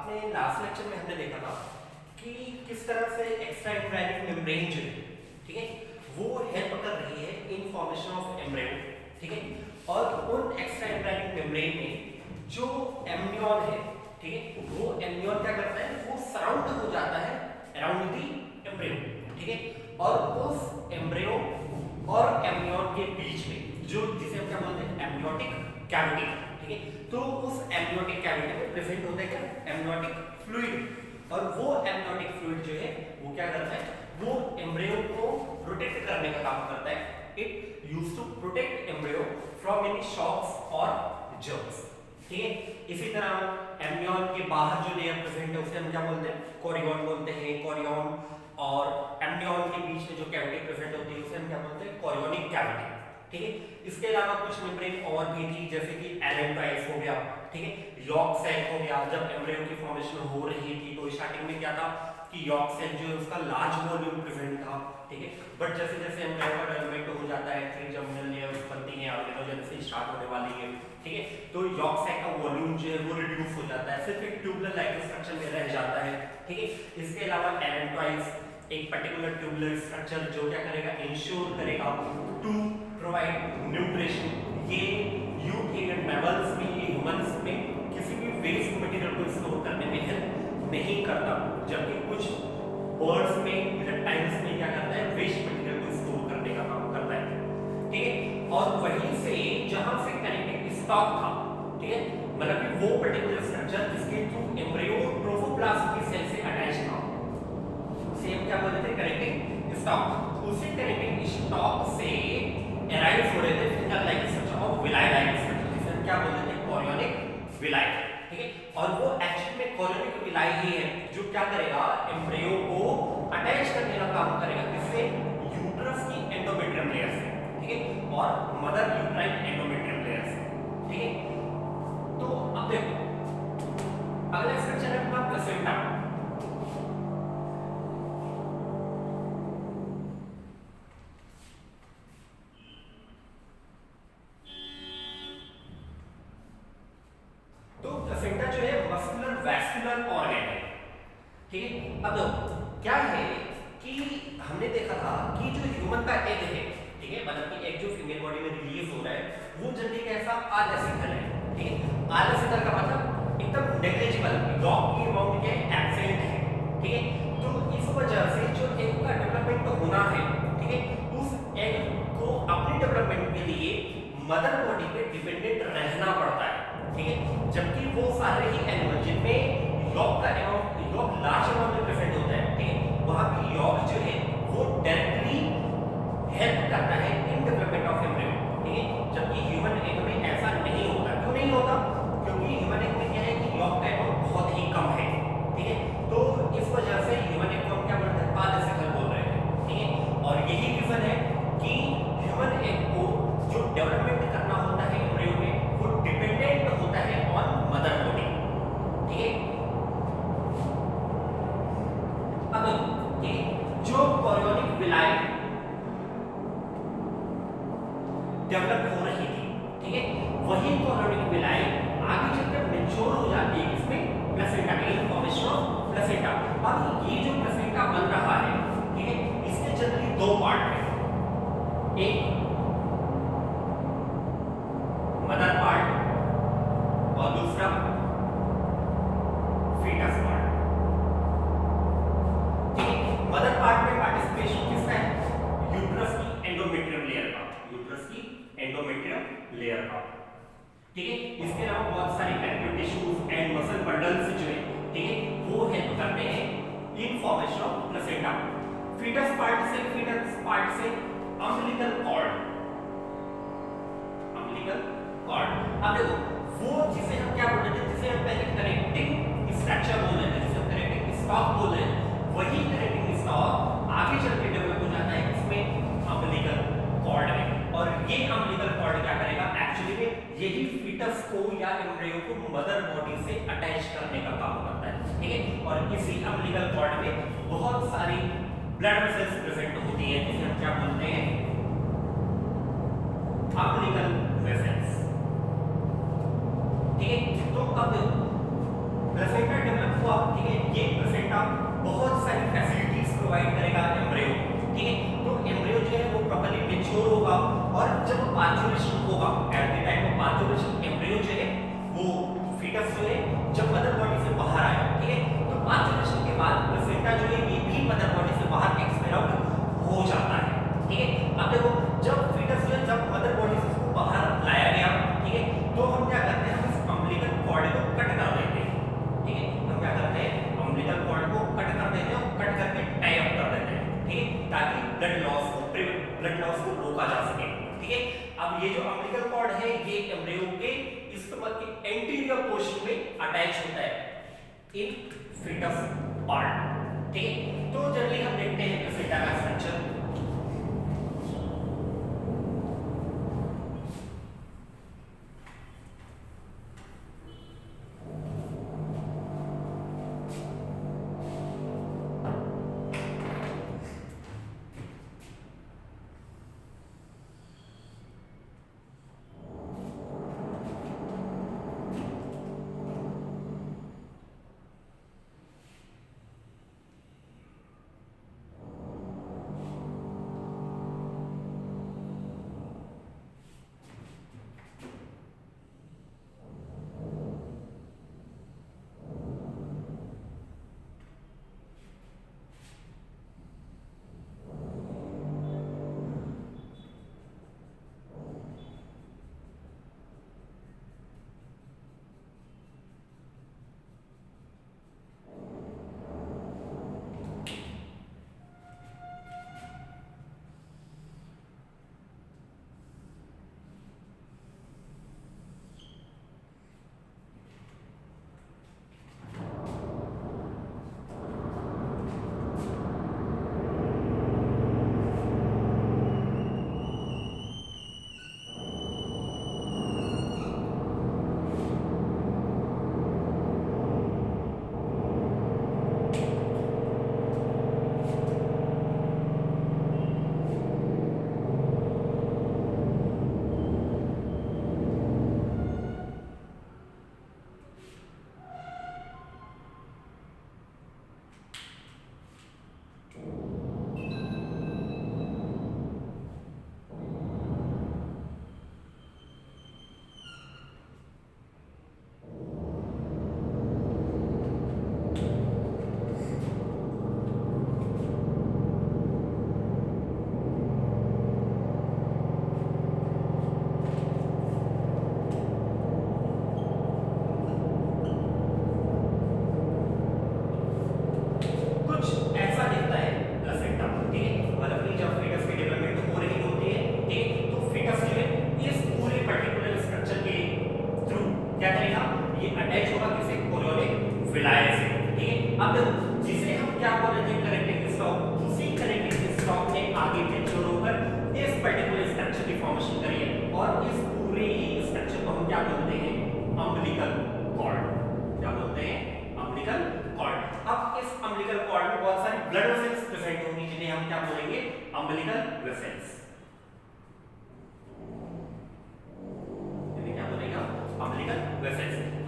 आपने last lecture में हमने देखा था कि किस तरह से एक्स्ट्रा एम्ब्रायोनिक मेम्ब्रेन जो है, ठीक है, वो हेल्प कर रही है इन फॉर्मेशन ऑफ एम्ब्रायो, ठीक है। और उन एक्स्ट्रा एम्ब्रायोनिक मेम्ब्रेन में जो एम्ब्रियन है, ठीक है, वो एम्ब्रियन क्या करता है, वो सराउंड हो जाता है अराउंड दी एम्ब्रियो, ठीक है। और उस एम्ब्रियो और एम्ब्रियन के बीच में जो जिसे हम क्या बोलते हैं, एम्ब्रियोटिक कैविटी, ठीक है। तो उस एम्ब्रियोटिक कैविटी में प्रेजेंट होता है क्या, एम्ब्रियोटिक फ्लूइड। और वो एम्ब्रियोटिक फ्लूइड जो है वो क्या करता है, वो एम्ब्रियो को प्रोटेक्ट करने का काम करता है। It used to protect embryo from any shocks और जर्म्स, ठीक है। इसी तरह एम्ब्रियन के बाहर जो लेयर प्रेजेंट है उसे हम क्या बोलते हैं, कोरियन बोलते हैं, कोरियन। और एम्ब्रियन के बीच में जो कैविटी प्रेजेंट होती है उसे हम क्या बोलते हैं, कोरियोनिक कैविटी, ठीक है। इसके अलावा कुछ मेम्ब्रेन और भी थी, जैसे कि एलेंट्राइस हो गया, ठीक है, यॉर्क सेल हो गया। जब एम्ब्रियो की फॉर्मेशन हो रही थी तो स्टार्टिंग में क्या था कि यॉर्क सेल जो है उसका लार्ज वॉल्यूम प्रेजेंट था, ठीक है। बट जैसे जैसे एम्ब्रियो का डेवलपमेंट हो जाता है, फिर जर्मिनल लेयर्स बनती हैं, ऑर्गेनोजेनेसिस स्टार्ट होने वाली है, ठीक है, तो यॉर्क सेल का वॉल्यूम जो है वो रिड्यूस हो जाता है, सिर्फ एक ट्यूबुलर लाइक स्ट्रक्चर में रह जाता है, ठीक है। इसके अलावा एलेंट्राइस एक पर्टिकुलर ट्यूबुलर स्ट्रक्चर जो क्या करेगा, इंश्योर करेगा टू प्रोवाइड न्यूट्रिशन। ये यूकेरियोट मैमल्स में, ये ह्यूमंस में किसी भी वेस्ट मटेरियल को स्टोर करने में हेल्प नहीं करता, जबकि कुछ बर्ड्स में, रेप्टाइल्स में क्या करता है, वेस्ट मटेरियल को स्टोर करने का काम करता है, ठीक है। और वहीं से जहां से कनेक्टिंग स्टॉक था, ठीक है, मतलब कि वो पर्टिकुलर स्ट्रक्चर जिसके थ्रू एम्ब्रियो ट्रोफोप्लास्ट की सेल से अटैच था, सेम क्या बोलते थे, कनेक्टिंग स्टॉक। उसी कनेक्टिंग स्टॉक से एराइज हो रहे थे फिंगर लाइक स्ट्रक्चर और विलाई लाइक स्ट्रक्चर, जिसे हम क्या बोलते थे, कोरियोनिक विलाई, ठीक है। और वो एक्चुअली में कोरियोनिक विलाई ही है जो क्या करेगा, एम्ब्रियो को अटैच करने का काम करेगा, किससे, यूट्रस की एंडोमेट्रियम लेयर से, ठीक है, और मदर यूट्राइन एंडोमेट्रियम लेयर से, ठीक है। तो अब देखो अगला स्ट्रक्चर है अपना प्लेसेंटा। ठीक है। अब क्या है कि हमने देखा था कि जो ह्यूमन का एग है, ठीक है, मतलब कि एग जो फीमेल बॉडी में रिलीज हो रहा है वो जनरली कैसा, आलेसिथल है, ठीक है। आलेसिथल का मतलब एकदम नेग्लिजिबल, यॉर्क की अमाउंट के एब्सेंट है, ठीक है। तो इस वजह से जो एग का डेवलपमेंट होना है, ठीक है, उस एग को अपने डेवलपमेंट के लिए मदर बॉडी पे डिपेंडेंट रहना पड़ता है, ठीक है। जबकि वो सारे ही एनिमल जिनमें यॉर्क का अमाउंट, यॉर्क लार्ज अमाउंट में प्रेजेंट होता है, ठीक है, वहां पे यॉर्क जो है वो डायरेक्टली हेल्प करता है इन डेवलपमेंट ऑफ एम्ब्रियो, ठीक है। जबकि ह्यूमन एग में ऐसा नहीं होता। क्यों नहीं होता? क्योंकि ह्यूमन एग में क्या है कि यॉर्क का अमाउंट बहुत ही कम है, ठीक है। तो इस वजह से ह्यूमन एग को हम क्या बोलते हैं, आलेसिथल बोल रहे हैं, ठीक है। और यही रीजन है कि ह्यूमन एग को जो डेवलपमेंट करना होता है एम्ब्रियो में वो डिपेंडेंट होता है ऑन मदर बॉडी, ठीक है। अब ये जो कोरियोनिक विलाई डेवलप हो रही थी, ठीक है, वही कोरियोनिक विलाई आगे चलकर मैच्योर हो जाती है किसमें, प्लेसेंटा में, फॉर्मेशन ऑफ प्लेसेंटा। अब ये जो प्लेसेंटा बन रहा है, ठीक है, इसके जनरली दो पार्ट है, एक मदर पार्ट और दूसरा फीटस पार्ट, ठीक है। मदर पार्ट में पार्टिसिपेशन किसका है, यूट्रस की एंडोमेट्रियम लेयर का, यूट्रस की एंडोमेट्रियम लेयर का, ठीक है। इसके अलावा बहुत सारे connective tissues and muscle bundles जो है, ठीक है, वो हेल्प करते हैं in formation of placenta. Fetus part से अम्बिलिकल कॉर्ड, अम्बिलिकल कॉर्ड। अब देखो वो जिसे हम क्या बोल रहे थे, जिसे हम पहले कनेक्टिंग स्ट्रक्चर बोल रहे थे, जिसे हम कनेक्टिंग स्टॉक बोल रहे हैं, वही कनेक्टिंग स्टॉक आगे चल के डेवलप हो जाता है किसमें, अम्बिलिकल कॉर्ड में। और ये अम्बिलिकल कॉर्ड क्या करेगा, एक्चुअली में यही फीटस को या एम्ब्रियो को मदर बॉडी से अटैच करने का काम करता है, ठीक है। और इसी अम्बिलिकल कॉर्ड में बहुत सारी ब्लड वेसल्स प्रेजेंट होती हैं, जिसे हम क्या बोलते हैं, अम्बिलिकल वेसल्स, ठीक है। तो अब प्लेसेंटा डेवलप हुआ, ठीक है, ये प्लेसेंटा बहुत सारी फैसिलिटीज प्रोवाइड करेगा एम्ब्रियो, ठीक है। तो एम्ब्रियो जो है वो प्रॉपर्ली मैच्योर होगा और जब पार्चुरेशन होगा, at the time of parturition embryo जो है वो फीटस जो है जब मदर बॉडी से बाहर आया, ठीक है, तो पार्चुरेशन के बाद प्लेसेंटा जो है ये भी मदर बॉडी से बाहर एक्सपेल आउट हो जाता है, ठीक है। अब देखो जब फीटस जो है जब मदर बॉडी से उसको बाहर लाया गया, ठीक है, तो हम क्या करते हैं, हम इस अम्बिलिकल कॉर्ड को कट कर देते हैं, ठीक है, हम क्या करते हैं अम्बिलिकल कॉर्ड को कट कर देते हैं और कट करके टाई अप कर देते हैं, ठीक है, ताकि ब्लड लॉस को रोका जा सके, ठीक है। अब ये जो अम्बिलिकल कॉर्ड है ये एम्ब्रियो के स्टमक के एंटीरियर पोर्शन में अटैच होता है इन फीटस पार्ट, ठीक है। तो जनरली हम देखते हैं प्लेसेंटा का स्ट्रक्चर,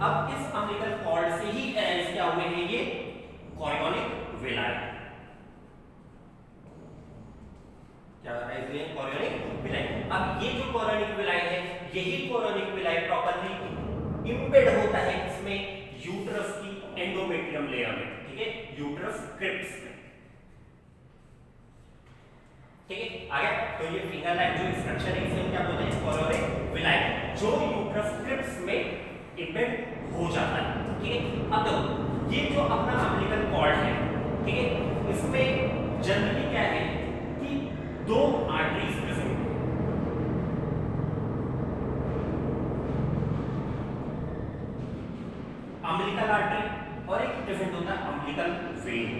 अब इस अम्बिलिकल कॉर्ड से ही अरेंज क्या हुए हैं ये कोरियोनिक विलाई, क्या अरेंज हुए कोरियोनिक विलाई। अब ये जो कोरियोनिक विलाई है यही कोरियोनिक विलाई प्रॉपर्ली इंपेड होता है इसमें यूट्रस की एंडोमेट्रियम लेयर में, ठीक है, यूट्रस क्रिप्स में, ठीक है। आगे तो ये फिंगर लाइक जो स्ट्रक्चर है इसे क्या बोलते हैं कोरियोनिक विलाई, जो यूट्रस क्रिप्स में इंपेड हो जाता है, ठीक है। अब देखो ये जो अपना अम्बिलिकल कॉर्ड है, ठीक है, इसमें जनरली क्या है कि दो आर्टरीज प्रेजेंट, अम्बिलिकल आर्टरी और एक प्रेजेंट होता है अम्बिलिकल वेन,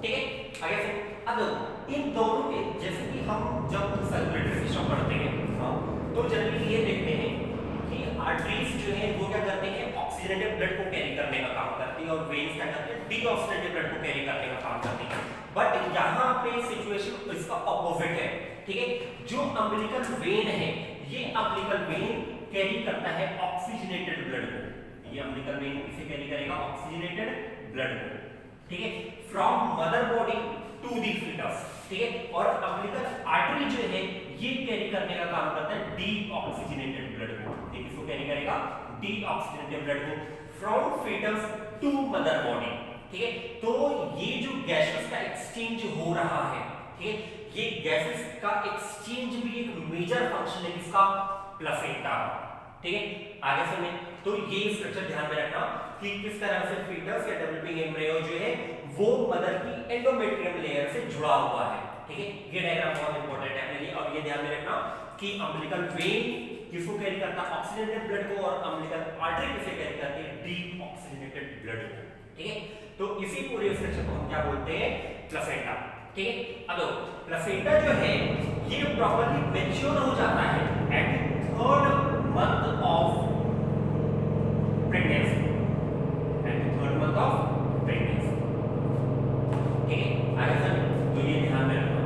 ठीक है। आगे से अब देखो इन दोनों के जैसे कि हम जब सर्कुलेटरी सिस्टम पढ़ते हैं तो जनरली ये देखते हैं कि आर्टरीज जो है वो क्या करते हैं ऑक्सीजनेटेड ब्लड को कैरी करने का काम करती है और वेन्स क्या करते हैं डीऑक्सीजनेटेड ब्लड को कैरी करने का काम करती है। बट यहाँ पे सिचुएशन इसका ऑपोजिट है, ठीक है। जो अम्बिलिकल वेन है ये अम्बिलिकल वेन कैरी करता है ऑक्सीजनेटेड ब्लड को, ये अम्बिलिकल वेन इसे कैरी करेगा ऑक्सीजनेटेड ब्लड को, ठीक है, from mother body to the fetus, ठीक है, और अम्बिलिकल आर्टरी जो है ये कैरी करने का काम करता है डीऑक्सीजनेटेड ब्लड को, ठीक है, इसको कैरी करेगा डीऑक्सीजनेटेड ब्लड को from fetus to mother body, ठीक है। तो ये जो गैसेस का एक्सचेंज हो रहा है, ठीक है, ये गैसेस का एक्सचेंज भी एक मेजर फंक्शन है किसका, प्लेसेंटा, ठीक है। आगे सुनिए, तो ये स्ट्रक्चर ध्यान में रखना कि किस तरह से फीटस या डेवलपिंग एम्ब्रियो जो है वो मदर की एंडोमेट्रियम लेयर से जुड़ा हुआ है, ठीक है। ये डायग्राम बहुत इंपॉर्टेंट है अपने लिए। और ये ध्यान में रखना कि अम्बिलिकल वेन किसको कैरी करता है, ऑक्सीजनेटेड ब्लड को, और अम्बिलिकल आर्टरी किसे कैरी करती है, डीऑक्सीजनेटेड ब्लड को, ठीक है। तो इसी पूरे स्ट्रक्चर को हम क्या बोलते हैं, प्लेसेंटा, ठीक है। अब प्लेसेंटा जो है ये प्रॉपर्ली मैच्योर हो जाता है at third month of pregnancy, at third month of pregnancy, ठीक है। आगे सर, तो ये ध्यान में रखना।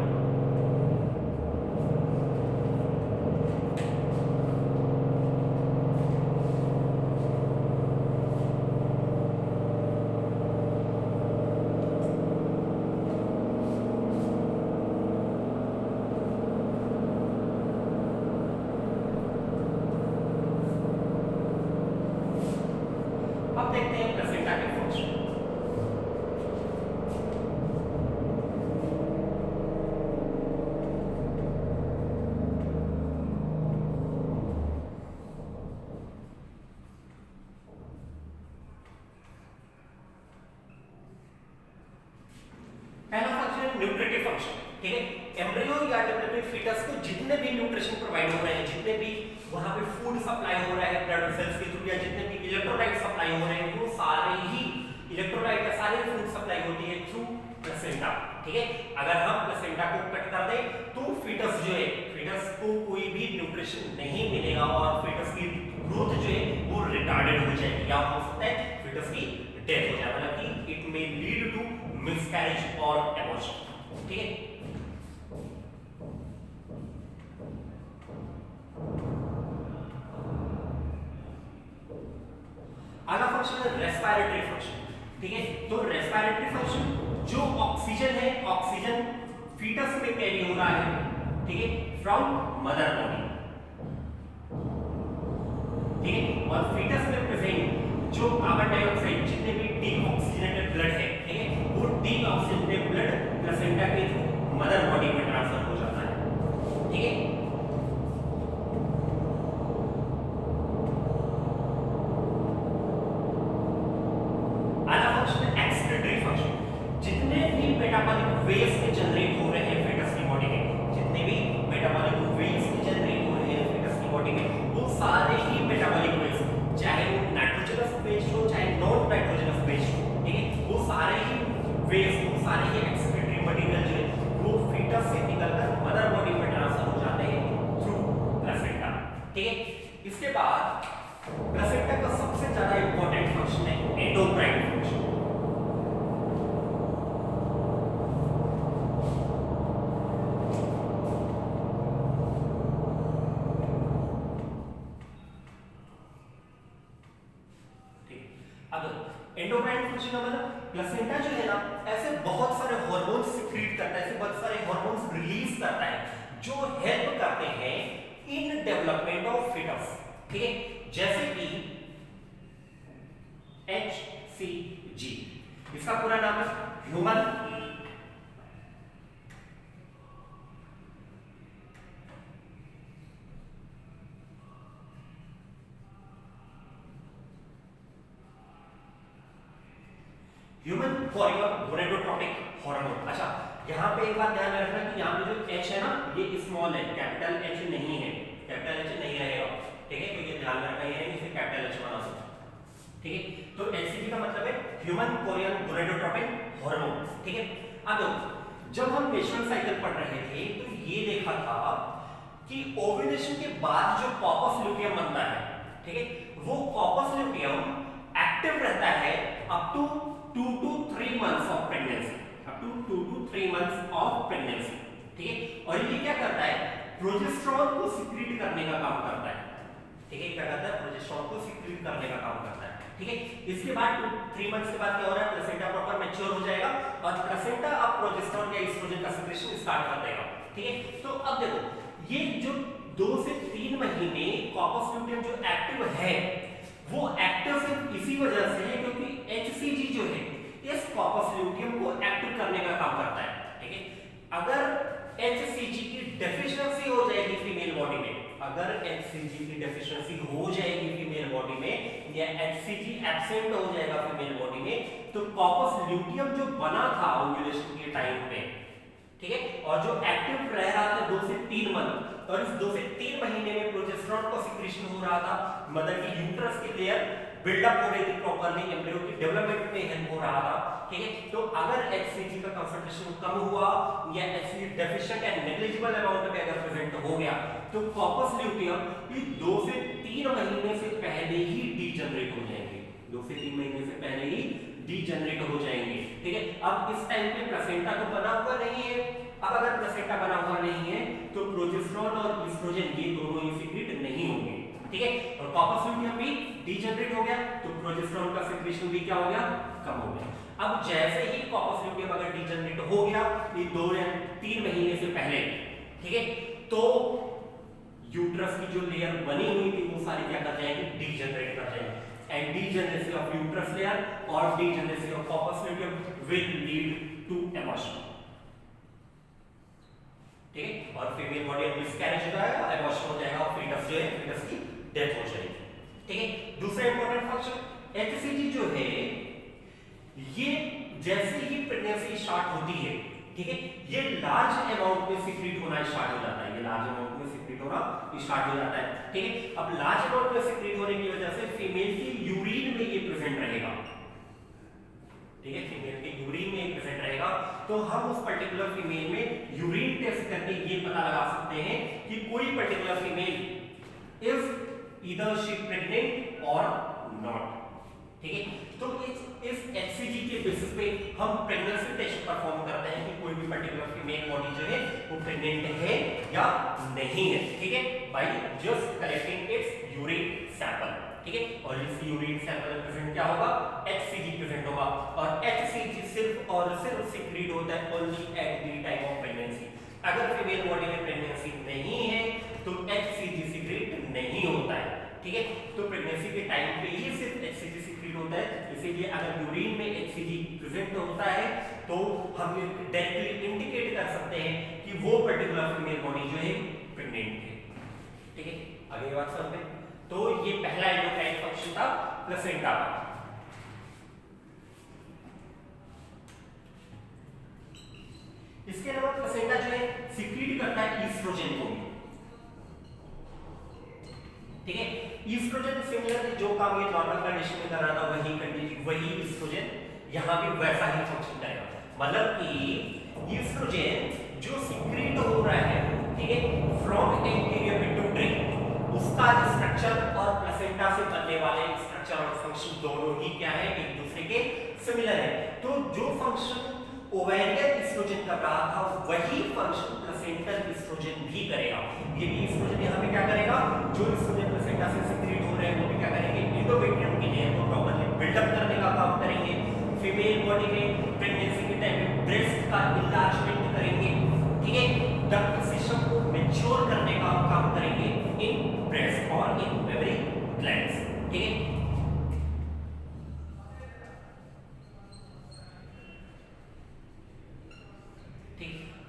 अब देखते हैं प्लेसेंटा के फंक्शन। पहला फंक्शन है न्यूट्रिटिव फंक्शन, ठीक है। एम्ब्रियो या डेवलपिंग फीटस को जितने भी न्यूट्रिशन प्रोवाइड हो रहे हैं, जितने भी वहां पे फूड सप्लाई हो रहा है ब्लड सेल्स के थ्रू, या जितने भी इलेक्ट्रोलाइट सप्लाई हो रहे हैं, वो सारे ही इलेक्ट्रोलाइट या सारे फूड सप्लाई होती है थ्रू प्लेसेंटा, ठीक है। अगर हम प्लेसेंटा को कट कर दें तो फीटस जो है, फीटस को कोई भी न्यूट्रिशन नहीं मिलेगा और फीटस की ग्रोथ जो है वो रिटार्डेड हो जाएगी, या हो सकता है फीटस की डेथ हो जाए, मतलब कि it may lead to miscarriage और एबॉर्शन, ठीक है। अगला फंक्शन है रेस्पिरेटरी फंक्शन, ठीक है। तो रेस्पिरेटरी फंक्शन जो ऑक्सीजन है, ऑक्सीजन फीटस में कैरी हो रहा है, ठीक है, फ्रॉम मदर बॉडी, ठीक है, और फीटस में प्रेजेंट जो कार्बन डाइऑक्साइड जितने भी डीऑक्सीजनेटेड ब्लड है, ठीक है, वो डीऑक्सीजनेटेड ब्लड प्लेसेंटा के थ्रू मदर बॉडी में ट्रांसफर हो जाता है, ठीक है। एक्सक्रीटरी फंक्शन, जितने भी मेटाबॉलिक वेस्ट जनरेट हो रहे हैं फीटस की बॉडी में, जितने भी मेटाबॉलिक वेस्ट जनरेट हो रहे हैं फीटस की बॉडी में, वो सारे ही मेटाबॉलिक वेस्ट, चाहे वो नाइट्रोजनस वेस्ट हो चाहे नॉन नाइट्रोजनस वेस्ट हो, ठीक है, वो सारे ही वेस्ट, वो सारे ही एक्सक्रीटरी मटेरियल जो है वो फीटस से निकलकर मदर बॉडी में ट्रांसफर हो जाते हैं थ्रू प्लेसेंटा, ठीक है। इसके बाद प्लेसेंटा का सबसे ज्यादा इंपॉर्टेंट फंक्शन है एंडोक्राइन फंक्शन, एंडोक्राइन फंक्शन का मतलब प्लेसेंटा जो है ना ऐसे बहुत सारे हार्मोन्स सीक्रेट करता है, ऐसे बहुत सारे हार्मोन्स रिलीज करता है जो हेल्प करते हैं इन डेवलपमेंट ऑफ फीटस, ठीक है, जैसे कि HCG, इसका पूरा नाम है ह्यूमन गोनेडोट्रोपिक हार्मोन। अच्छा, यहाँ पे एक बात ध्यान में रखना कि यहाँ पे जो H है ना ये स्मॉल है, कैपिटल H नहीं है, कैपिटल H नहीं रहेगा, ठीक है, तो ये ध्यान में रखना, ये नहीं इसे कैपिटल H बना सकते, ठीक है। तो HCG का मतलब है ह्यूमन कोरियन गोनेडोट्रोपिक हार्मोन, ठीक है। अब जब हम मेंस्ट्रुअल साइकिल पढ़ रहे थे तो ये देखा था कि ओव्यूलेशन के बाद जो कॉर्पस ल्यूटियम बनता है, ठीक है, वो कॉर्पस ल्यूटियम एक्टिव रहता है up to 2 to 3 months of pregnancy, up to 2 to 3 months of pregnancy, ठीक है। और ये क्या करता है, प्रोजेस्टेरोन को सीक्रेट करने का काम करता है, ठीक है, प्रोजेस्टेरॉन को सिक्रीट करने का काम करता है, ठीक है। इसके बाद 3 मंथ्स के बाद क्या हो रहा है, प्लेसेंटा प्रॉपर मैच्योर हो जाएगा और प्लेसेंटा अब प्रोजेस्टेरॉन या एस्ट्रोजन का सिक्रेशन स्टार्ट कर देगा, ठीक है। तो अब देखो ये जो 2 से 3 महीने कॉर्पस ल्यूटियम जो एक्टिव है वो एक्टिव सिर्फ इसी वजह से है क्योंकि HCG जो है इस कॉर्पस ल्यूटियम को एक्टिव करने का काम करता है, ठीक है। अगर HCG की डेफिशिएंसी हो जाएगी फीमेल बॉडी में, अगर HCG की डेफिशिएंसी हो जाएगी फीमेल बॉडी में या HCG एब्सेंट हो जाएगा फीमेल बॉडी में तो कॉर्पस ल्यूटियम जो बना था ओव्यूलेशन के टाइम पे, ठीक है, और जो एक्टिव रह रहा था 2 से 3 मंथ और इस 2 से 3 महीने में प्रोजेस्टेरॉन का सिक्रीशन हो रहा था, मदर की यूट्रस की लेयर बिल्डअप हो रही थी प्रॉपर्ली, एम्ब्रियो की डेवलपमेंट में हेल्प हो रहा था, ठीक है। तो अगर HCG का कंसंट्रेशन कम हुआ या HCG डेफिशिएंट या नेग्लिजिबल अमाउंट में अगर प्रेजेंट हो गया तो कॉर्पस ल्यूटियम ये 2 से 3 महीने से पहले ही डीजनरेट हो जाएंगे, 2 से 3 महीने से पहले ही डीजनरेट हो जाएंगे, ठीक है। अब इस टाइम पे प्लेसेंटा तो बना हुआ नहीं है, अब अगर प्लेसेंटा बना हुआ नहीं है तो प्रोजेस्टेरॉन और एस्ट्रोजन ये दोनों ही सिक्रीट नहीं होंगे, ठीक है। और कॉर्पस ल्यूटियम भी डीजनरेट हो गया तो प्रोजेस्टेरॉन का सिक्रीशन भी क्या हो गया, कम हो गया। अब जैसे ही कॉर्पस ल्यूटियम अगर डीजनरेट हो गया ये 2 या 3 महीने से पहले, ठीक है, तो यूट्रस की जो लेयर बनी हुई थी वो सारी क्या कर जाएगी, डीजनरेट कर जाएगी and degeneracy of uterus layer और degeneracy of corpus luteum will lead to abortion, ठीक है। और फीमेल बॉडी मिसकैरेज हो जाएगा, एबॉर्शन हो जाएगा और फीटस जो है फीटस की डेथ हो जाएगी, ठीक है। दूसरा इंपॉर्टेंट फंक्शन HCG जो है ये जैसे ही प्रेगनेंसी स्टार्ट होती है, ठीक है, ये लार्ज अमाउंट में सिक्रीट होना स्टार्ट हो जाता है, ये लार्ज अमाउंट में सिक्रीट होना स्टार्ट हो जाता है, ठीक है। अब लार्ज अमाउंट में सिक्रीट होने की वजह से फीमेल की यूरिन में ये प्रेजेंट रहेगा, ठीक है, फीमेल के यूरिन में प्रेजेंट रहेगा तो हम उस पर्टिकुलर फीमेल में यूरिन टेस्ट करके ये पता लगा सकते हैं कि कोई particular female is either she pregnant और नॉट, ठीक है। तो इस HCG के बेसिस पे हम प्रेगनेंसी टेस्ट परफॉर्म करते हैं कि कोई भी पर्टिकुलर फीमेल बॉडी जो है वो प्रेग्नेंट है या नहीं है, ठीक है, by just collecting it's urine sample, ठीक है। और इस यूरिन सैंपल में प्रेजेंट क्या होगा, HCG प्रेजेंट होगा और HCG सिर्फ और सिर्फ सिक्रीट होता है only at the time of pregnancy. अगर फीमेल बॉडी में प्रेगनेंसी नहीं है तो HCG सिक्रीट नहीं होता है, ठीक है। तो प्रेगनेंसी के टाइम पे ही सिर्फ HCG सिक्रीट होता है, इसीलिए अगर यूरिन में HCG प्रेजेंट होता है तो हम डायरेक्टली इंडिकेट कर सकते हैं कि वो पर्टिकुलर फीमेल बॉडी जो है प्रेग्नेंट है, ठीक है। आगे बात समझते हैं। तो ये पहला एंडोक्राइन फंक्शन था प्लेसेंटा का। इसके अलावा प्लेसेंटा जो है सिक्रीट करता है ईस्ट्रोजन को, ठीक है। ईस्ट्रोजन सिमिलरली जो काम ये नॉर्मल कंडीशन में कर रहा था वही ईस्ट्रोजन यहां भी वैसा ही फंक्शन करेगा, मतलब कि ईस्ट्रोजन जो सिक्रीट हो रहा है, ठीक है, फ्रॉम एंटीरियर पिट्यूटरी उसका स्ट्रक्चर और प्लेसेंटा से बनने वाले स्ट्रक्चर और फंक्शन दोनों ही क्या है, एक दूसरे के सिमिलर है। तो जो फंक्शन ओवेरियन एस्ट्रोजन कर रहा था वही फंक्शन प्लेसेंटल एस्ट्रोजन भी करेगा। ये भी एस्ट्रोजन यहां पे क्या करेगा, जो एस्ट्रोजन प्लेसेंटा से सिक्रीट हो रहे हैं वो भी क्या करेंगे, एंडोमेट्रियम की लेयर को प्रॉपर्ली बिल्डअप करने का काम करेंगे। फीमेल बॉडी में प्रेगनेंसी के टाइम में ब्रेस्ट का इनलार्जमेंट करेंगे, ठीक है, डक्ट सिस्टम को मैच्योर करने का काम करेंगे इन ब्रेस्ट और इन ओवरी ग्लैंड्स, ठीक है।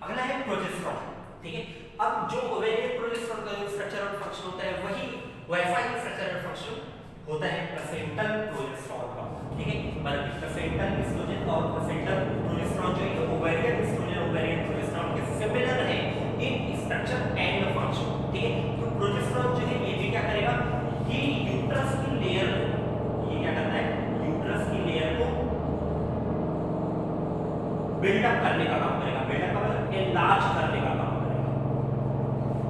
अगला है प्रोजेस्टेरॉन, ठीक है। अब जो ओवेरियन प्रोजेस्टेरॉन का स्ट्रक्चर और फंक्शन होता है वही वैसा ही स्ट्रक्चर और फंक्शन होता है प्लेसेंटल प्रोजेस्टेरॉन का, ठीक है। मतलब प्लेसेंटल एस्ट्रोजन और प्लेसेंटल प्रोजेस्टेरॉन जो है ओवेरियन एस्ट्रोजन ओवेरियन प्रोजेस्टेरॉन के सिमिलर है इन स्ट्रक्चर एंड फंक्शन, ठीक है। तो प्रोजेस्टेरॉन जो है ये भी क्या करेगा, ये यूट्रस की लेयर को ये क्या करता है, यूट्रस की लेयर को बिल्डअप करने का काम करेगा, बिल्डअप का मतलब एनलार्ज करने का काम करेगा,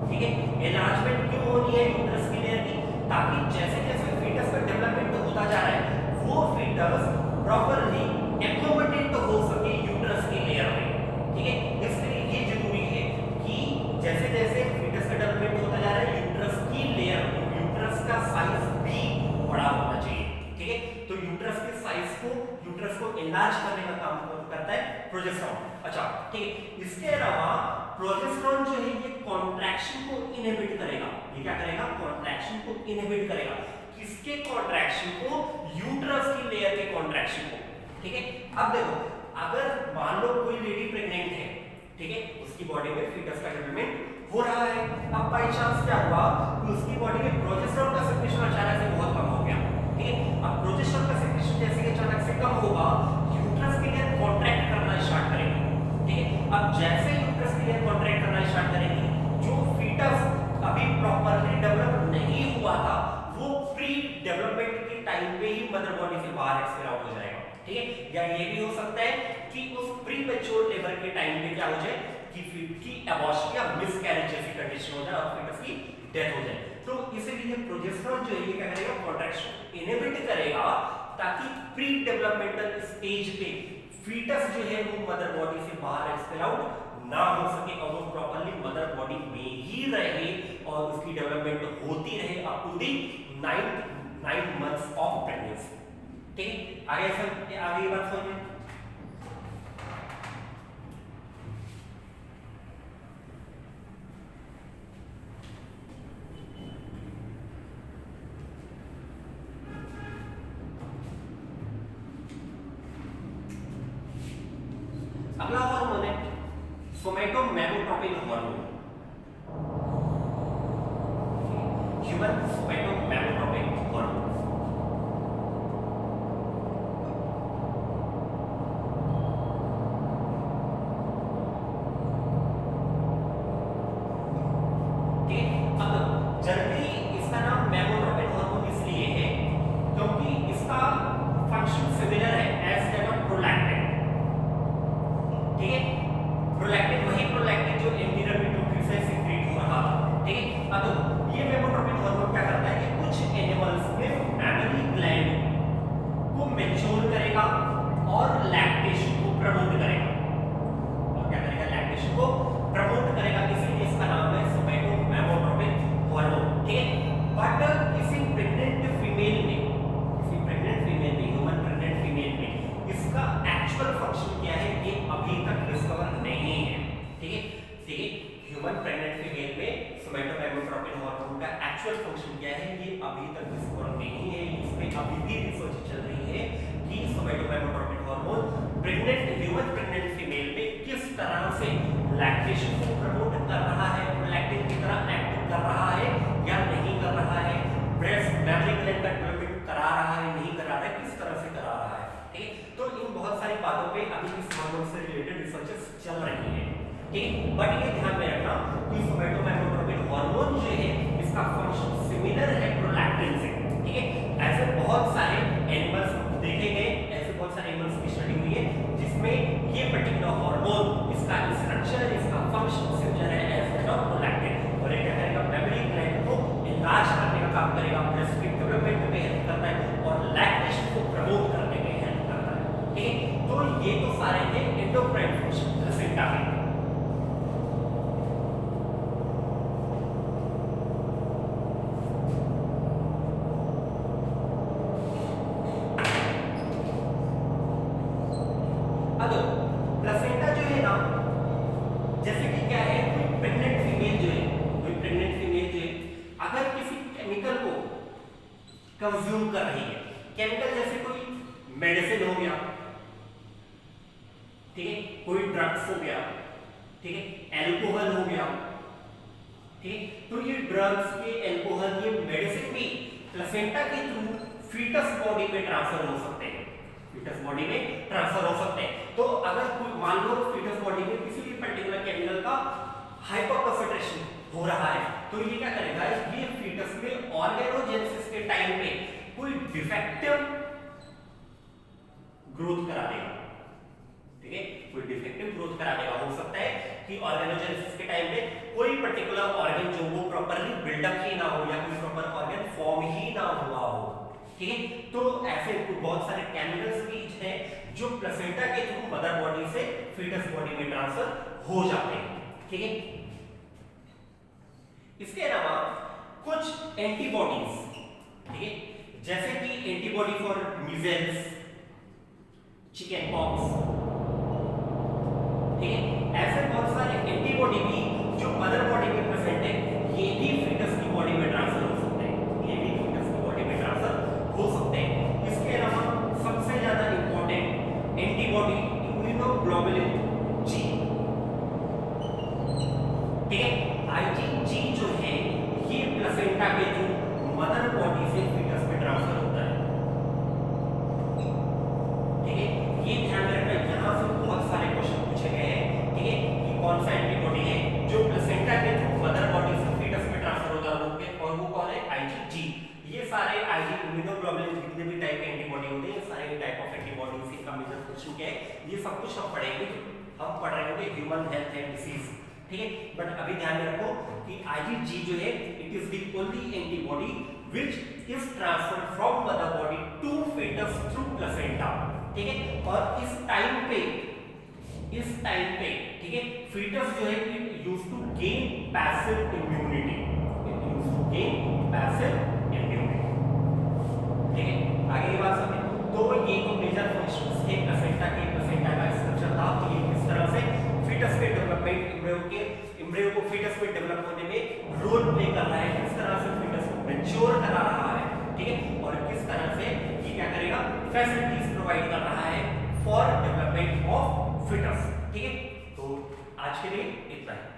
ठीक है। एनलार्जमेंट क्यों होनी है यूट्रस की लेयर की, ताकि जैसे जैसे फीटस का डेवलपमेंट होता जा रहा है वो फीटस प्रॉपर्ली एकोमोडेट हो सके यूट्रस की लेयर में, ठीक है। इसलिए ये जरूरी है कि जैसे जैसे फीटस का डेवलपमेंट होता जा रहा है यूट्रस की लेयर, यूट्रस का साइज भी किसको, यूट्रस को एनलार्ज करने का काम करता है प्रोजेस्टेरॉन। अच्छा ठीक है, इसके अलावा प्रोजेस्टेरॉन जो है ये कॉन्ट्रैक्शन को इनहिबिट करेगा। ये क्या करेगा, कॉन्ट्रैक्शन को इनहिबिट करेगा। किसके कॉन्ट्रैक्शन को, यूट्रस की लेयर के कॉन्ट्रैक्शन को। ठीक है, अब देखो अगर मान लो कोई लेडी प्रेग्नेंट है, ठीक है, उसकी बॉडी में फीटस का डेवलपमेंट हो रहा है, अब बाई चांस क्या हुआ कि उसकी बॉडी में प्रोजेस्टेरॉन का सेक्रेशन अचानक से बहुत कम हो गया। ठीक है, अब प्रोजेस्टेरॉन का सेक्रेशन जैसे कि अचानक से कम होगा, यूट्रस की लेयर कॉन्ट्रैक्ट करना स्टार्ट करेगी। ठीक है, अब जैसे यूट्रस की लेयर कॉन्ट्रैक्ट करना स्टार्ट करेगी, जो फीटस अभी प्रॉपर्ली डेवलप नहीं हुआ था वो प्री डेवलपमेंट के टाइम पे ही मदर बॉडी से बाहर एक्सपेल आउट हो जाएगा। ठीक है, या ये भी हो सकता है कि उस प्री मैच्योर लेबर के टाइम पे क्या हो जाए कि फीट की अबॉर्शन या मिसकैरेज जैसी कंडीशन हो जाए और फीटस की डेथ हो जाए। तो इसीलिए प्रोजेस्टेरॉन जो है ये क्या करेगा, कॉन्ट्रैक्शन इनहिबिट करेगा ताकि प्री डेवलपमेंटल स्टेज पे फीटस जो है वो मदर बॉडी से बाहर एक्सपेल आउट ना हो सके और वो प्रॉपर्ली मदर बॉडी में ही रहे और उसकी डेवलपमेंट होती रहे up to the 9 months of pregnancy. ठीक है, आगे ये बात समझिए। अगला हार्मोन है somatomammotropin hormone, human somatomammotropin hormone. Generally इसका नाम मेमोट्रोपिन हार्मोन इसलिए है क्योंकि इसका फंक्शन सिमिलर है एज दैट ऑफ प्रोलैक्टिन। ठीक है, प्रोलैक्टिन वही प्रोलैक्टिन जो एंटीरियर पिट्यूटरी से सीक्रेट हो रहा था। ठीक है, अब ये मेमोट्रोपिन हार्मोन क्या करता है कि कुछ एनिमल्स में मैमरी ग्लैंड को मैच्योर करेगा और लैक्टेशन को प्रमोट करेगा। और क्या करेगा, लैक्टेशन को प्रमोट करेगा, इसीलिए इसका नाम है सोमैटोमेमोट्रोपिन हार्मोन। ठीक है, बट किसी प्रेग्नेंट फीमेल में ह्यूमन प्रेग्नेंट फीमेल में इसका एक्चुअल फंक्शन क्या है ये अभी तक डिस्कवर नहीं है। ठीक है, ह्यूमन प्रेग्नेंट फीमेल में सोमैटोमेमोट्रोपिन हार्मोन का एक्चुअल फंक्शन क्या है ये अभी तक डिस्कवर नहीं है। इसमें अभी भी रिसर्च चल रही है कि सोमैटोमेमोट्रोपिन हार्मोन ह्यूमन प्रेग्नेंट फीमेल में किस तरह से लैक्टेशन को प्रमोट कर रहा है, प्रोलैक्टिन की तरह एक्ट कर रहा है या नहीं कर रहा है, ब्रेस्ट मैमरी ग्लैंड का डेवलपमेंट करा रहा है नहीं करा रहा है, किस तरह से करा रहा है। ठीक है, तो इन बहुत सारी बातों पे अभी इस हार्मोन से रिलेटेड रिसर्चेस चल रही है। ठीक है, बट ये ध्यान में रखना कि सोमैटोमेमोट्रोपिन हार्मोन जो है इसका फंक्शन सिमिलर है प्रोलैक्टिन से। ठीक है, ऐसे बहुत सारे एनिमल्स देखे गए, ऐसे बहुत सारे एनिमल्स की स्टडी हुई है जिसमें ये पर्टिकुलर हार्मोन इसका स्ट्रक्चर इसका फंक्शन सिमिलर है एज दैट ऑफ प्रोलैक्टिन। और ये क्या करेगा, मेमरी ग्लैंड को एनलार्ज करने का काम करेगा, ब्रेस्ट की डेवलपमेंट में हेल्प करता है और लैक्टेशन को प्रमोट करने में हेल्प करता है। ठीक है, तो ये तो सारे थे एंडोक्राइन फंक्शन प्लेसेंटा में। प्लेसेंटा जो है ना, जैसे कि क्या है, कोई प्रेग्नेंट फीमेल जो है अगर किसी केमिकल को कंज्यूम कर रही है, केमिकल जैसे कोई मेडिसिन हो गया, ठीक है, कोई ड्रग्स हो गया, ठीक है, अल्कोहल हो गया, ठीक है, तो ये ड्रग्स के अल्कोहल ये मेडिसिन भी प्लेसेंटा के थ्रू फीटस बॉडी में ट्रांसफर हो सकते हैं, फीटस बॉडी में ट्रांसफर हो सकते हैं। तो अगर कोई मान लो फीटस बॉडी में किसी भी पर्टिकुलर केमिकल का हाइपरकॉन्सेंट्रेशन हो रहा है तो ये क्या करेगा, ये फीटस में ऑर्गेनोजेनेसिस के टाइम पे कोई डिफेक्टिव ग्रोथ करा देगा। ठीक है, कोई डिफेक्टिव ग्रोथ करा देगा। हो सकता है कि ऑर्गेनोजेनेसिस के टाइम पे कोई पर्टिकुलर ऑर्गन जो वो प्रॉपर्ली बिल्डअप ही ना हो या कोई प्रॉपर ऑर्गन फॉर्म ही ना हुआ हो। ठीक है, तो ऐसे बहुत सारे केमिकल्स भी हैं जो प्लेसेंटा के थ्रू मदर बॉडी से फीटस बॉडी में ट्रांसफर हो जाते हैं। ठीक है, इसके अलावा कुछ एंटीबॉडीज, ठीक है, जैसे कि antibody for measles, chicken pox, ठीक है। ऐसे बहुत सारे एंटीबॉडी भी जो मदर बॉडी में प्रेजेंट है, ये भी फीटस की बॉडी में ट्रांसफर हो सकते हैं, ये भी फीटस की बॉडी में ट्रांसफर हो सकते हैं। इसके अलावा सबसे ज्यादा इंपॉर्टेंट एंटीबॉडी इम्यूनोग्लोबुलिन जी, ठीक है। IgG जो है ये प्लेसेंटा के थ्रू मदर बॉडी से फीटस में ट्रांसफर होता है, ठीक है। ये ध्यान रखना, यहां से बहुत सारे क्वेश्चन पूछे गए हैं, ठीक है, कि कौन सा एंटीबॉडी है जो प्लेसेंटा के थ्रू मदर बॉडी से फीटस में ट्रांसफर होता है, और वो कौन है? IgG। ये सारे IG इम्यूनोग्लोबुलिन जितने भी टाइप के एंटीबॉडी होते हैं, सारे टाइप ऑफ एंटीबॉडीज का मेजर क्वेश्चन क्या है, ये सब कुछ हम पढ़ेंगे, हम पढ़ रहे होंगे ह्यूमन हेल्थ एंड डिसीज, ठीक है। बट अभी ध्यान में रखो कि IgG जो है it is the only antibody which is transferred from mother body to fetus through placenta, ठीक है। और इस टाइम पे, ठीक है, fetus जो है it used to gain passive immunity, ठीक है। आगे की बात समझे तो ये तो मेजर फंक्शंस थे प्लेसेंटा का स्ट्रक्चर था, तो ये किस तरह से fetus के डेवलपमेंट, एम्ब्रियो को fetus में डेवलप होने में रोल प्ले कर रहा है, किस तरह से fetus को मैच्योर करा रहा है, ठीक है, और किस तरह से ये क्या करेगा, फैसिलिटीज प्रोवाइड कर रहा है फॉर डेवलपमेंट ऑफ fetus, ठीक है। तो आज के लिए इतना ही।